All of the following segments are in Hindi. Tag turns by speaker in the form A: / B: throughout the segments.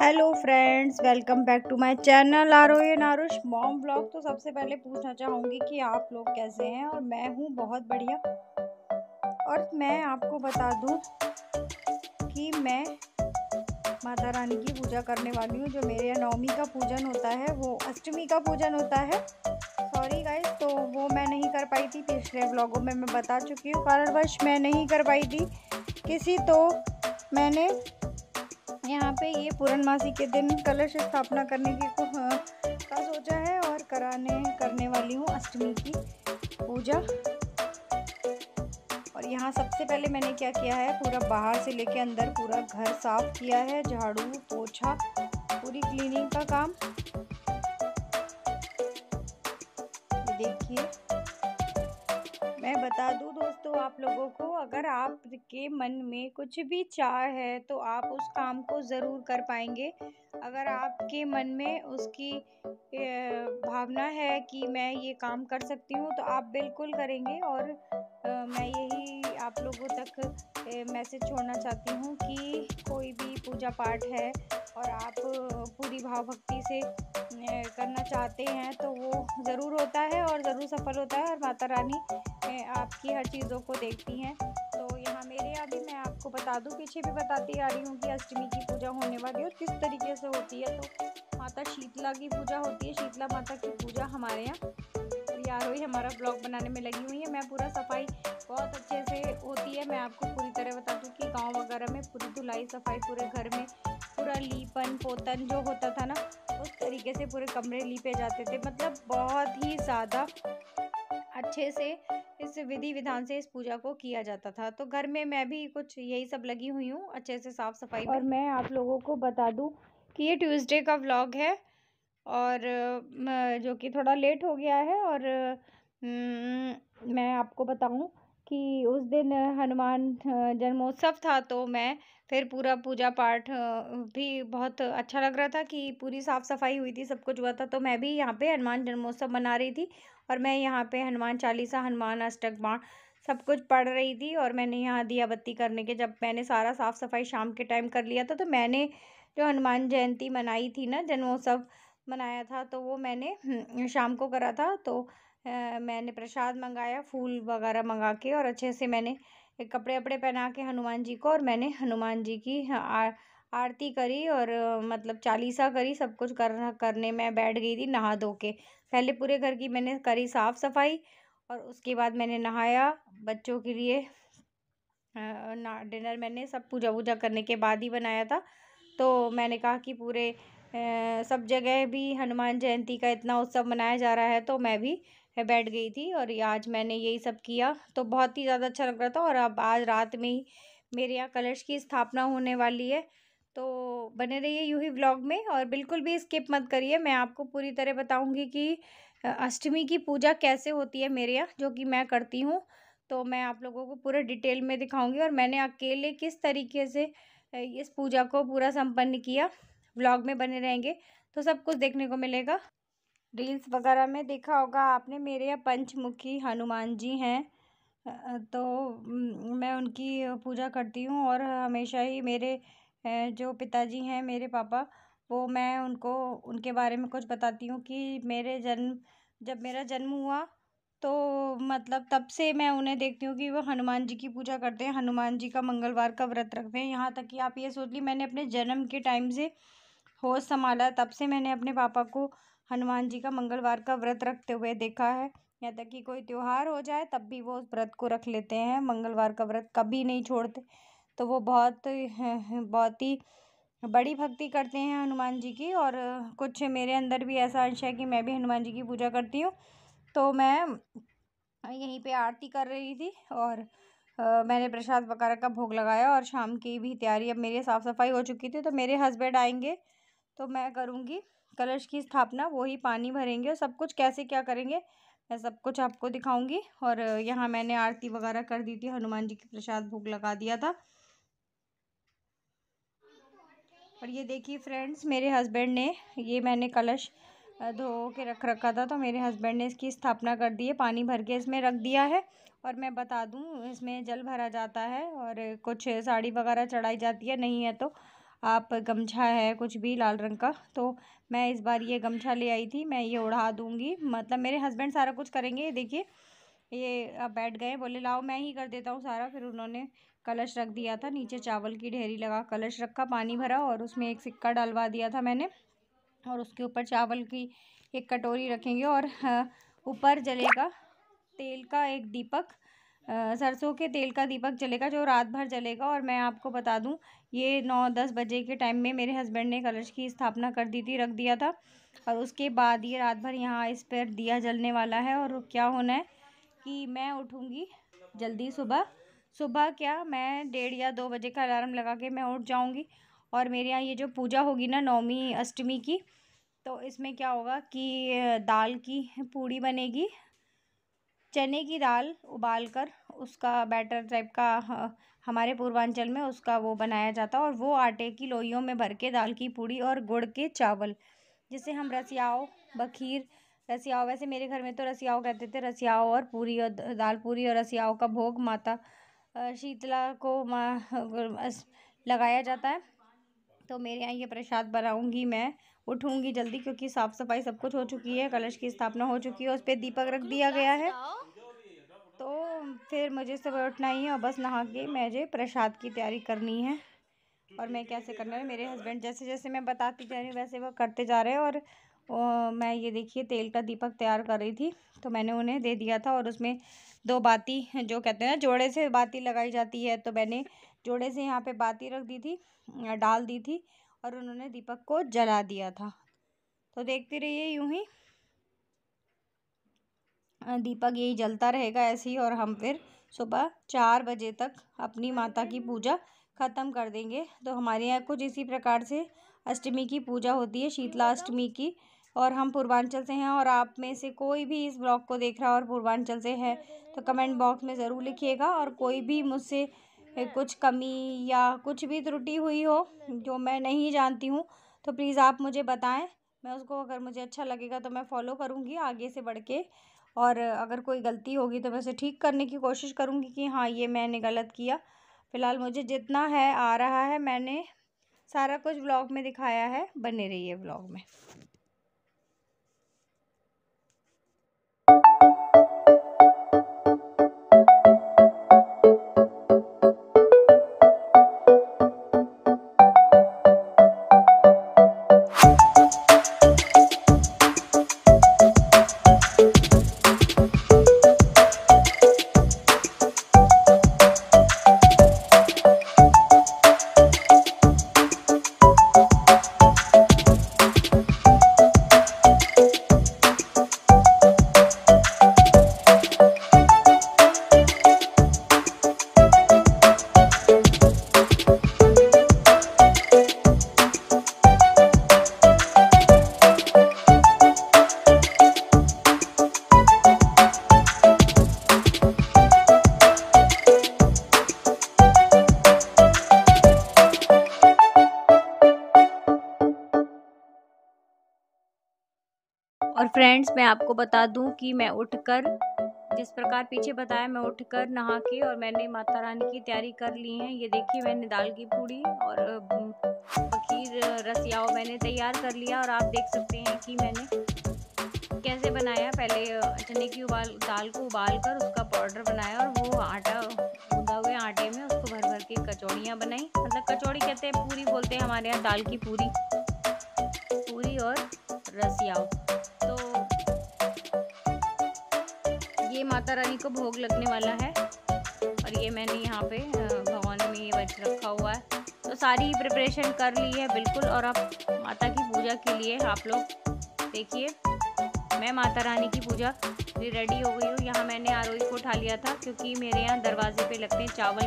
A: Hello friends, welcome back to my channel Aarohi Narush mom blog. तो सबसे पहले पूछना चाहूँगी कि आप लोग कैसे हैं। और मैं हूँ बहुत बढ़िया। और मैं आपको बता दूँ कि मैं माता रानी की पूजा करने वाली हूँ। जो मेरे यहाँ नवमी का पूजन होता है वो अष्टमी का पूजन होता है। सॉरी गाइस, तो वो मैं नहीं कर पाई थी। पिछले व्लॉगों में मैं बता चुकी हूँ, कारणवश मैं नहीं कर पाई थी तो मैंने यहाँ पे ये पूर्णमासी के दिन कलश स्थापना करने की का सोचा है और करने वाली हूँ अष्टमी की पूजा। और यहाँ सबसे पहले मैंने क्या किया है, पूरा बाहर से लेके अंदर पूरा घर साफ किया है, झाड़ू पोछा पूरी क्लीनिंग का काम। ये देखिए, मैं बता दूं दोस्तों आप लोगों को, अगर आपके मन में कुछ भी चाह है तो आप उस काम को ज़रूर कर पाएंगे। अगर आपके मन में उसकी भावना है कि मैं ये काम कर सकती हूँ तो आप बिल्कुल करेंगे। और मैं यही आप लोगों तक मैसेज छोड़ना चाहती हूँ कि कोई भी पूजा पाठ है और आप पूरी भाव भक्ति से करना चाहते हैं तो वो ज़रूर होता है और ज़रूर सफल होता है। और माता रानी आपकी हर चीज़ों को देखती हैं। तो यहाँ मेरे यहाँ भी मैं आपको बता दूँ, पीछे भी बताती आ रही हूँ कि अष्टमी की पूजा होने वाली है और किस तरीके से होती है। तो माता शीतला की पूजा होती है, शीतला माता की पूजा हमारे यहाँ। यार ही हमारा ब्लॉग बनाने में लगी हुई है। मैं पूरा सफाई बहुत अच्छे से होती है। मैं आपको पूरी तरह बता दूँ कि गाँव वगैरह में पूरी धुलाई सफाई पूरे घर में पूरा लीपन पोतन जो होता था ना, उस तरीके से पूरे कमरे लीपे जाते थे। मतलब बहुत ही ज़्यादा अच्छे से इस विधि विधान से इस पूजा को किया जाता था। तो घर में मैं भी कुछ यही सब लगी हुई हूँ अच्छे से साफ सफाई में। और मैं आप लोगों को बता दूँ कि ये ट्यूसडे का व्लॉग है और जो कि थोड़ा लेट हो गया है। और मैं आपको बताऊं कि उस दिन हनुमान जन्मोत्सव था, तो मैं फिर पूरा पूजा पाठ भी बहुत अच्छा लग रहा था कि पूरी साफ़ सफाई हुई थी, सब कुछ हुआ था। तो मैं भी यहाँ पे हनुमान जन्मोत्सव मना रही थी और मैं यहाँ पे हनुमान चालीसा, हनुमान अष्टक बाण सब कुछ पढ़ रही थी। और मैंने यहाँ दिया बत्ती करने के, जब मैंने सारा साफ़ सफाई शाम के टाइम कर लिया था, तो मैंने जो हनुमान जयंती मनाई थी ना, जन्मोत्सव मनाया था, तो वो मैंने शाम को करा था। तो मैंने प्रसाद मंगाया, फूल वगैरह मंगा के, और अच्छे से मैंने कपड़े वपड़े पहना के हनुमान जी को, और मैंने हनुमान जी की आरती करी और मतलब चालीसा करी, सब कुछ करने में बैठ गई थी नहा धो के। पहले पूरे घर की मैंने करी साफ़ सफाई और उसके बाद मैंने नहाया बच्चों के लिए डिनर मैंने सब पूजा वूजा करने के बाद ही बनाया था। तो मैंने कहा कि पूरे सब जगह भी हनुमान जयंती का इतना उत्सव मनाया जा रहा है, तो मैं भी बैठ गई थी और आज मैंने यही सब किया। तो बहुत ही ज़्यादा अच्छा लग रहा था। और अब आज रात में ही मेरे यहाँ कलश की स्थापना होने वाली है। तो बने रहिए यूँ ही व्लॉग में और बिल्कुल भी स्किप मत करिए। मैं आपको पूरी तरह बताऊँगी कि अष्टमी की पूजा कैसे होती है मेरे यहाँ, जो कि मैं करती हूँ। तो मैं आप लोगों को पूरा डिटेल में दिखाऊंगी और मैंने अकेले किस तरीके से इस पूजा को पूरा संपन्न किया। व्लॉग में बने रहेंगे तो सब कुछ देखने को मिलेगा। रील्स वगैरह में देखा होगा आपने, मेरे यहाँ पंचमुखी हनुमान जी हैं। तो मैं उनकी पूजा करती हूँ और हमेशा ही मेरे जो पिताजी हैं, मेरे पापा, वो मैं उनको उनके बारे में कुछ बताती हूँ कि जब मेरा जन्म हुआ तो मतलब तब से मैं उन्हें देखती हूँ कि वो हनुमान जी की पूजा करते हैं, हनुमान जी का मंगलवार का व्रत रखते हैं। यहाँ तक कि आप ये सोच ली, मैंने अपने जन्म के टाइम से होश संभाला, तब से मैंने अपने पापा को हनुमान जी का मंगलवार का व्रत रखते हुए देखा है। यहाँ तक कि कोई त्योहार हो जाए तब भी वो उस व्रत को रख लेते हैं, मंगलवार का व्रत कभी नहीं छोड़ते। तो वो बहुत ही बड़ी भक्ति करते हैं हनुमान जी की। और कुछ मेरे अंदर भी ऐसा अंश है कि मैं भी हनुमान जी की पूजा करती हूँ। तो मैं यहीं पे आरती कर रही थी और मैंने प्रसाद वगैरह का भोग लगाया और शाम की भी तैयारी, अब मेरी साफ़ सफाई हो चुकी थी। तो मेरे हस्बैंड आएंगे तो मैं करूँगी कलश की स्थापना, वो ही पानी भरेंगे और सब कुछ कैसे क्या करेंगे मैं सब कुछ आपको दिखाऊंगी। और यहाँ मैंने आरती वगैरह कर दी थी, हनुमान जी की प्रसाद भोग लगा दिया था। और ये देखिए फ्रेंड्स, मेरे हस्बैंड ने, ये मैंने कलश धो के रख रखा था, तो मेरे हस्बैंड ने इसकी स्थापना कर दी है, पानी भर के इसमें रख दिया है। और मैं बता दूं, इसमें जल भरा जाता है और कुछ साड़ी वगैरह चढ़ाई जाती है, नहीं है तो आप गमछा है कुछ भी लाल रंग का, तो मैं इस बार ये गमछा ले आई थी, मैं ये उड़ा दूँगी। मतलब मेरे हस्बैंड सारा कुछ करेंगे। देखिए ये अब बैठ गए, बोले लाओ मैं ही कर देता हूँ सारा। फिर उन्होंने कलश रख दिया था, नीचे चावल की ढेरी लगा कलश रखा, पानी भरा और उसमें एक सिक्का डलवा दिया था मैंने, और उसके ऊपर चावल की एक कटोरी रखेंगे और ऊपर जलेगा तेल का एक दीपक, सरसों के तेल का दीपक जलेगा जो रात भर जलेगा। और मैं आपको बता दूं ये 9-10 बजे के टाइम में मेरे हस्बैंड ने कलश की स्थापना कर दी थी, रख दिया था। और उसके बाद ये रात भर यहाँ इस पर दिया जलने वाला है। और क्या होना है कि मैं उठूँगी जल्दी सुबह सुबह, क्या मैं 1:30 या 2 बजे का अलार्म लगा के मैं उठ जाऊँगी। और मेरे यहाँ ये जो पूजा होगी ना नवमी अष्टमी की, तो इसमें क्या होगा कि दाल की पूड़ी बनेगी, चने की दाल उबाल कर उसका बैटर टाइप का हमारे पूर्वांचल में उसका वो बनाया जाता है, और वो आटे की लोइयों में भर के दाल की पूड़ी और गुड़ के चावल, जिसे हम रसियाओ बखीर रसियाओ, वैसे मेरे घर में तो रसियाओ कहते थे, रसियाओ और पूरी और दाल पूरी और रसियाओ का भोग माता शीतला को लगाया जाता है। तो मेरे यहाँ ये प्रसाद बनाऊंगी मैं, उठूंगी जल्दी क्योंकि साफ़ सफाई सब कुछ हो चुकी है, कलश की स्थापना हो चुकी है, उस पर दीपक रख दिया गया है। तो फिर मुझे सुबह उठना ही है और बस नहा के मुझे प्रसाद की तैयारी करनी है। और मैं कैसे करना है, मेरे हस्बैंड जैसे जैसे मैं बताती जा रही हूँ वैसे वो करते जा रहे हैं। और मैं ये देखिए तेल का दीपक तैयार कर रही थी, तो मैंने उन्हें दे दिया था। और उसमें 2 बाती जो कहते हैं ना जोड़े से बाती लगाई जाती है, तो मैंने जोड़े से यहाँ पे बाती रख दी थी, डाल दी थी, और उन्होंने दीपक को जला दिया था। तो देखते रहिए यूं ही दीपक यही जलता रहेगा ऐसे ही, और हम फिर सुबह 4 बजे तक अपनी माता की पूजा ख़त्म कर देंगे। तो हमारे यहाँ कुछ इसी प्रकार से अष्टमी की पूजा होती है, शीतला अष्टमी की। और हम पूर्वांचल से हैं, और आप में से कोई भी इस ब्लॉग को देख रहा है और पूर्वांचल से है तो कमेंट बॉक्स में ज़रूर लिखिएगा। और कोई भी मुझसे कुछ कमी या कुछ भी त्रुटि हुई हो जो मैं नहीं जानती हूँ तो प्लीज़ आप मुझे बताएं, मैं उसको अगर मुझे अच्छा लगेगा तो मैं फ़ॉलो करूँगी आगे से बढ़ के। और अगर कोई गलती होगी तो मैं उसे ठीक करने की कोशिश करूँगी कि हाँ ये मैंने गलत किया। फ़िलहाल मुझे जितना है आ रहा है, मैंने सारा कुछ व्लॉग में दिखाया है, बने रहिए व्लॉग में। और फ्रेंड्स मैं आपको बता दूं कि मैं उठकर जिस प्रकार पीछे बताया, मैं उठकर नहा के और मैंने माता रानी की तैयारी कर ली है। ये देखिए मैंने दाल की पूड़ी और खीर रसियाओ मैंने तैयार कर लिया। और आप देख सकते हैं कि मैंने कैसे बनाया, पहले चने की दाल को उबाल कर उसका पाउडर बनाया, और वो आटा गूंदा हुए आटे में उसको भर भर के कचौड़ियाँ बनाई। मतलब कचौड़ी कहते हैं, पूरी बोलते हैं हमारे यहाँ, दाल की पूरी और रसियाओ। तो ये माता रानी को भोग लगने वाला है, और ये मैंने यहाँ पे भगवान में ये वच रखा हुआ है। तो सारी प्रिपरेशन कर ली है बिल्कुल। और अब माता की पूजा के लिए आप लोग देखिए, मैं माता रानी की पूजा रेडी हो गई हूँ। यहाँ मैंने आरोही को उठा लिया था क्योंकि मेरे यहाँ दरवाजे पे लगते हैं चावल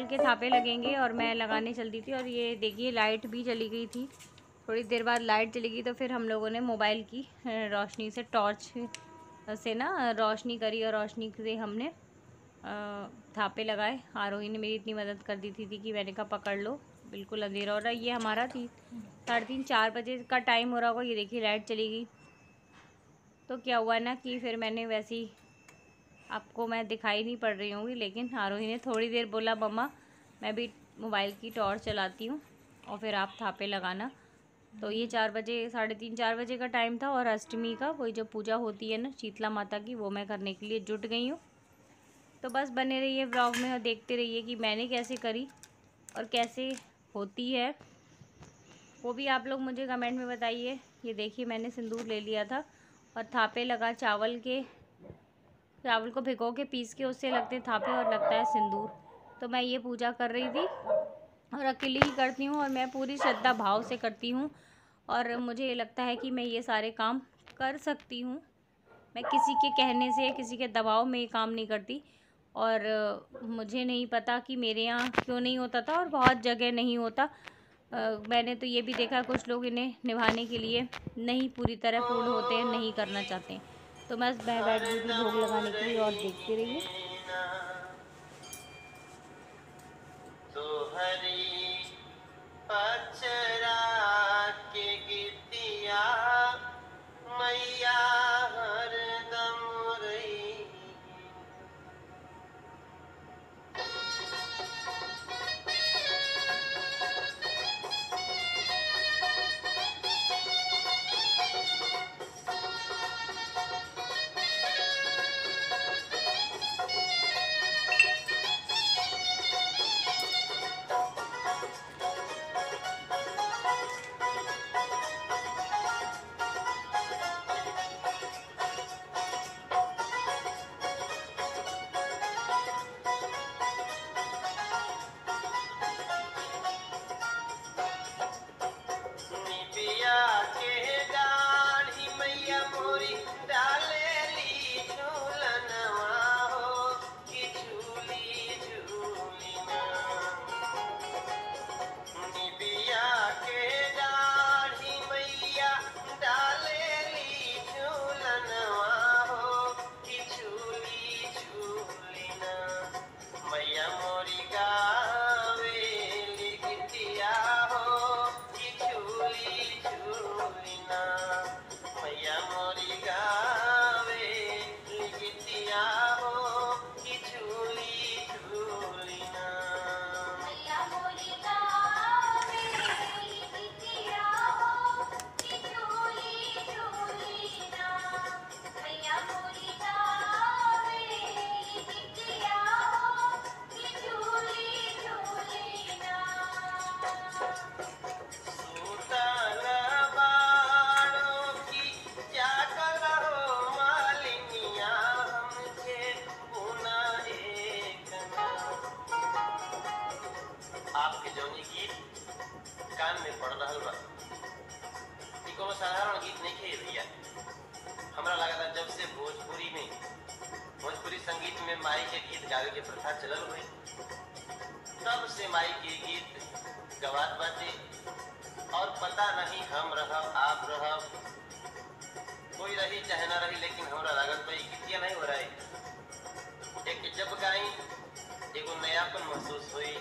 A: के थापे लगेंगे, और मैं लगाने चलती थी। और ये देखिए लाइट भी चली गई थी, थोड़ी देर बाद लाइट चली गई, तो फिर हम लोगों ने मोबाइल की रोशनी से, टॉर्च से ना रोशनी करी, और रोशनी से हमने थापे लगाए। आरोही ने मेरी इतनी मदद कर दी थी कि मैंने कहा पकड़ लो, बिल्कुल अंधेरा हो रहा है। ये हमारा 3:30-4 बजे का टाइम हो रहा होगा। ये देखिए लाइट चली गई, तो क्या हुआ ना कि फिर मैंने वैसे ही, आपको मैं दिखाई नहीं पड़ रही होंगी, लेकिन आरोही ने थोड़ी देर बोला मम्मा मैं भी मोबाइल की टॉर्च चलाती हूँ और फिर आप थापे लगाना। तो ये 4 बजे, 3:30-4 बजे का टाइम था और अष्टमी का कोई जो पूजा होती है ना शीतला माता की, वो मैं करने के लिए जुट गई हूँ। तो बस बने रहिए व्लॉग में और देखते रहिए कि मैंने कैसे करी और कैसे होती है, वो भी आप लोग मुझे कमेंट में बताइए। ये देखिए मैंने सिंदूर ले लिया था और थापे लगा चावल को भिगो के पीस के उससे लगते थापे और लगता है सिंदूर। तो मैं ये पूजा कर रही थी और अकेली ही करती हूँ और मैं पूरी श्रद्धा भाव से करती हूँ और मुझे ये लगता है कि मैं ये सारे काम कर सकती हूँ। मैं किसी के कहने से, किसी के दबाव में ये काम नहीं करती। और मुझे नहीं पता कि मेरे यहाँ क्यों नहीं होता था और बहुत जगह नहीं होता। मैंने तो ये भी देखा कुछ लोग इन्हें निभाने के लिए नहीं पूरी तरह पूर्ण होते हैं, नहीं करना चाहते हैं। तो मैं बैठ गई थी भोग लगाने के लिए और देखते रहिए।
B: तो हरी पचरा के गीतिया मैया हरदम रही। निबिया के डाढ़ी मैया मोरी डालेली झूलनवा हो कि झूली झूली ना। निबिया के डाढ़ी मैया डालेली झूलनवा हो कि झूली झूली ना। मैया मोरी गावेली गीतिया हो कि झूली झूली ना। मैया मोरी गावेली गीतिया हो कि झूली झूली ना। मैया मोरी गावेली गीतिया हो कि झूली झूली ना। मैया मोरी गावेली गीतिया हो कि झूली झूली ना। सूतल बाड़ों की जागल हो मालिनिया हमके पुना एक ना। आपके जौनी गीत कान में पड़ रहल बा, ई कोनो साधारण गीत नहीं है भैया। हमरा लगा था जब से भोजपुरी संगीत में माई के गीत गावे के प्रथा चलल हुई, तब से माई के गीत गवात बाटे। और पता नहीं हम रहब आप रहब, कोई रही चाहे ना रही, लेकिन हमरा लागत बा गीतिया नहीं हो रहा है। एक जब गाई एगो नयापन महसूस हुई।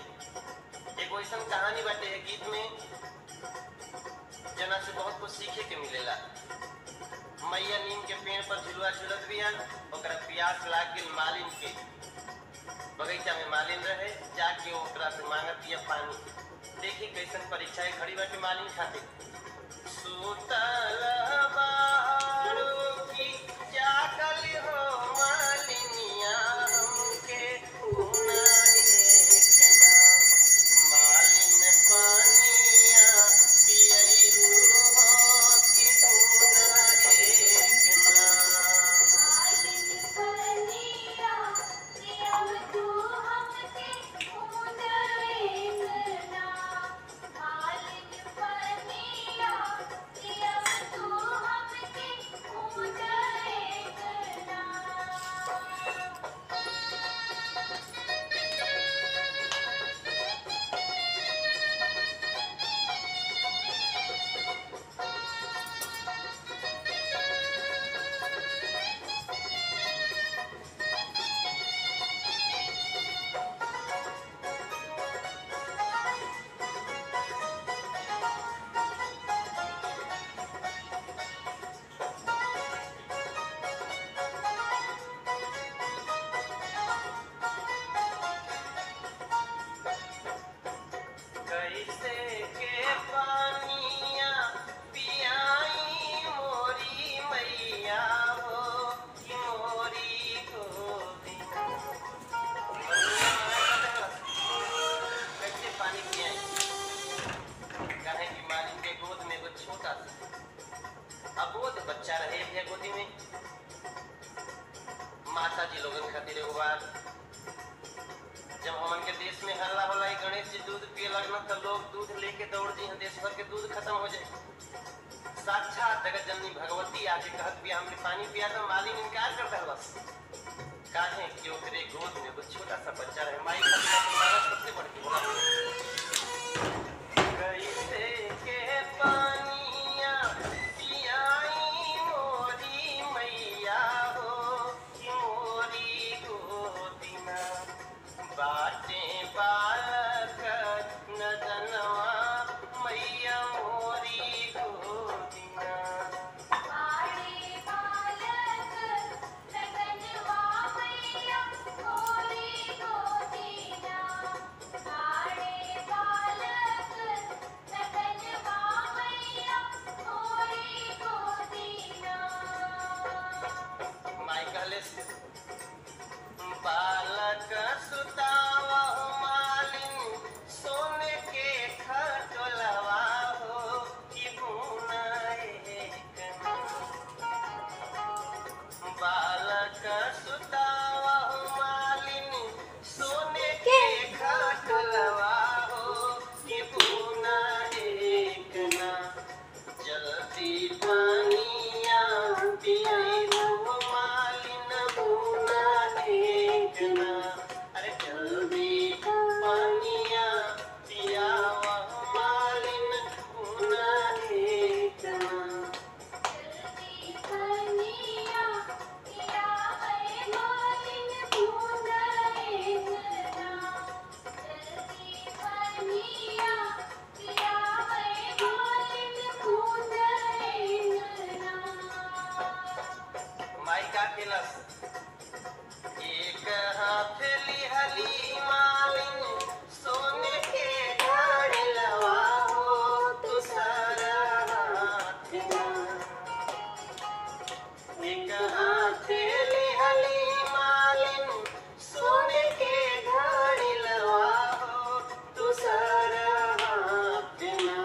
B: एगो ऐसा कहानी बाटे है गीत में जना से बहुत कुछ सीखे के मिलेला। मैया नीम के पेड़ पर झुलुआ झुलत बिया, ओकरा प्यास लाग गेल मालिन के। बगीचा में मालिन रहे, जाके ओकरा से मांगत बिया पानी। देखी कैसन परीक्षा खड़ी बाटे मालिन खातिर। सूतल बाड़ों की जागल हो मालिनिया हमके पुना एक ना। मालिन पानिया पियई तू हो कि पुना एक ना। मालिन पानिया पियई तू हमके पुना एक ना। मालिन पानिया पियई तू हमके बच्चा रहे भी गोदी में। माता जी लोगन खातिर एगो बात, जब हमन के देश में हल्ला होला गणेश जी दूध पिए लगना तो लोग दूध लेके दौड़ जी, देश भर के दूध खत्म हो जाए। साक्षात जगत जननी भगवती आके कहत भी हमके पानी पिया तो मालिक इनकार कर दहलस। काहे कि ओकरे गोद में कुछ छोटा सा बच्चा रहे। माई का तुम्हारा सबसे बड़ के बोला कैसे के पानिया पियाई मोरी मैया हो कि मोरी गोदिना बाटे बालक नदनवा मैया मोरी गोदिना। बालक सुतावा मालिन सोने के खटोलवा हो कि बुना एक बालक सुतावा मालिन सोने के खटोलवा हो कि बुना एक ना जल्दी पानिया पियाई मालिन बुना एक ना। अरे जल्दी पानिया पियावा मालिन बुना एक ना। माई का खेलस एक हाथ लिहली मालिन सोने के घड़लवा हो दूसरा हाथ ना। एक हाथ लिहली मालिन सोने के घड़लवा हो दूसरा हाथ ना।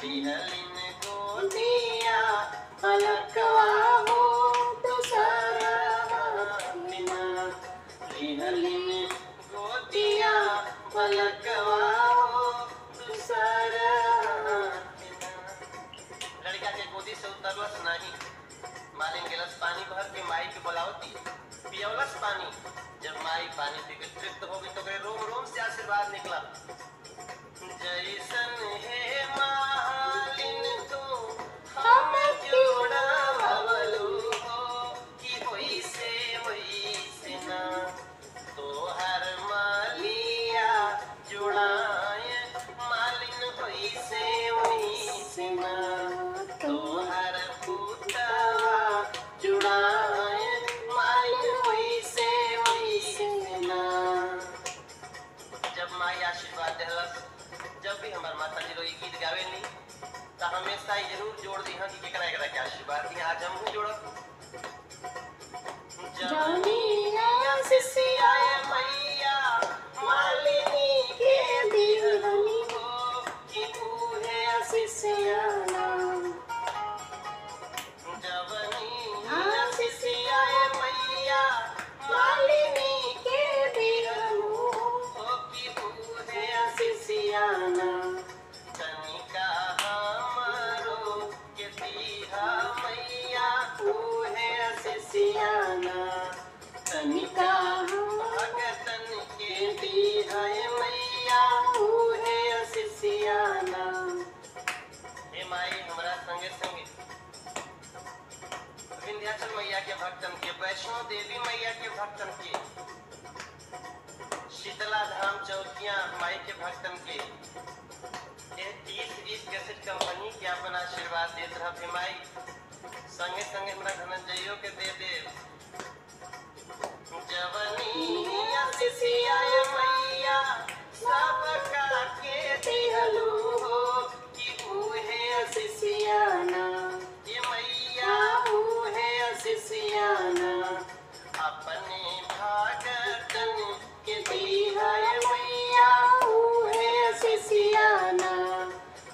B: लिहलिन गोदिया पलकवा हो दूसरा हाथ ना। लिहलिन गोदिया पलकवा हो दूसरा हाथ ना। लड़का के गोदी से उतरलस नहीं। मालिन गिलास पानी भर के माई के बुलावती पियौलस पानी। जब माई पानी पी के तृप्त हो गई तो गए रोम रोम से आशीर्वाद निकला। जैसन है मालिन तू हम जोड़ा भवलू हो कि होई से ना तो हर मालिया जुड़ाए मालिन होई से ना तो हर पुतवा जुड़ाए मालिन होई से ना। जब माई आशीर्वाद देहलस, जब भी हमार माता जी लोग गीत गावेली तो हमेशा ही जरूर जोड़ दी कि केकरा केकरा के आशीर्वाद दी। आज हम जोड़ब जवनिया सिसियाए मैया मालिनी के दिहलू हो कि तूहे सिसियाना। जवनिया सिसियाए मैया मालिनी के दिहलू हो कि तूहे सिसियाना। तनिका हमरो के दीहा मैया तूहे सिसियाना। तनिका भगतन के दीहा मैया तूहे सिसियाना। हे माई हमरा संगे संगे विंध्याचल मैया के भक्तन के, वैष्णो देवी मैया के भक्तन के, शीतला धाम चौकिया माई के भक्तन के 30 कैसेट कंपनी के अपन आशीर्वाद देत रह। माई संगे संगे हमरा धनंजयो के दे दे। जवनिया सिसियाए मैया सबका के दिहलू हो कि उहे सिसियाना। ये मैया उहे सिसियाना। अपने भागतन के दिहाए मैया उहे सिसियाना।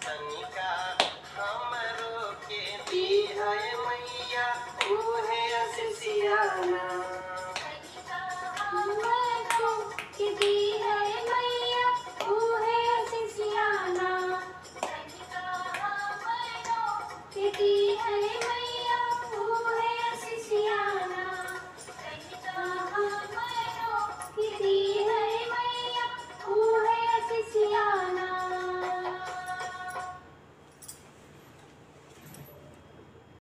B: तनिका हमरो के दिहाए मैया
A: मतो किती है मैया उहे सिसियाना किती है